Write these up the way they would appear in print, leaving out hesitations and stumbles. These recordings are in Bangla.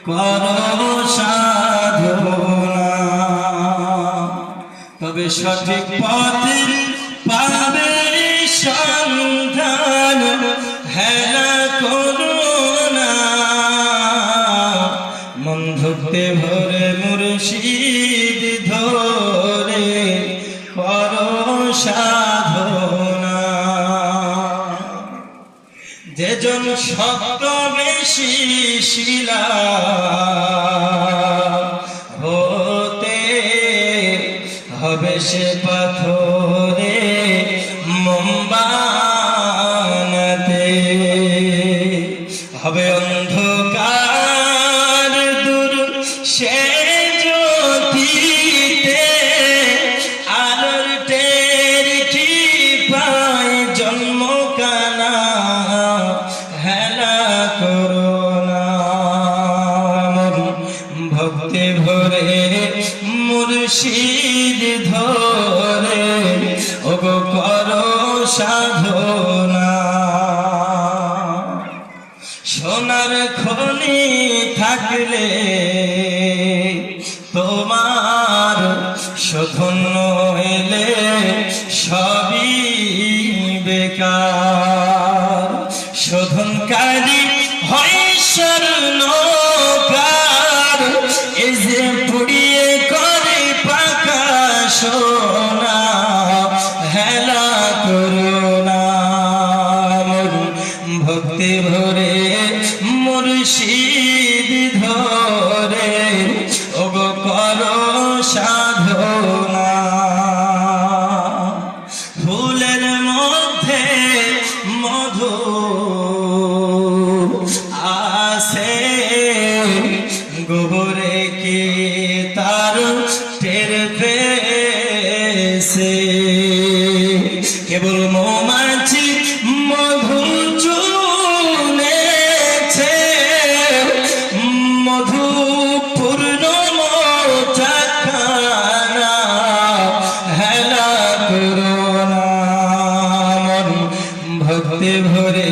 করো সাধনা, তবে সঠিক পথের পাবে সন্ধান। হেলা করো না, মন ধরতে ভরে মুর্শিদ ধরে করো সাধনা। যেজন শক্ত বেশি শিলা হতে হবে সে পাথরে মোমবানাতে, হবে অন্ধকার দূর সে জ্যোতিতে, আলোর টেরটি পায় জন্ম কানা। হেলা করো না, ভক্তি ভরে মুর্শিদ ধরে ওগো করো সাধনা। সোনার খনি থাকলে তোমার শোধন এলে সবই বেকার। শোধনকারী হয় স্বর্ণকার, এই যে পুড়িয়ে করে পাকা সোনা। হেলা করো না, ভক্তি ভরে মুর্শিদ ধরে ওগো করো সাধনা। ফুলের মধ্যে মধু আছে, গোবরে কি তার টের পেয়েছে। কেবল মৌমাছি মধু চুনেছে, মধু পূর্ণ মোটাখানা। হেলা করো না, ভক্তি ভরে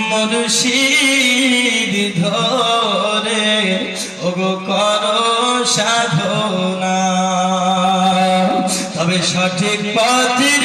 মুর্শিদ ধরে ওগো করো সাধনা। তবে সঠিক পথের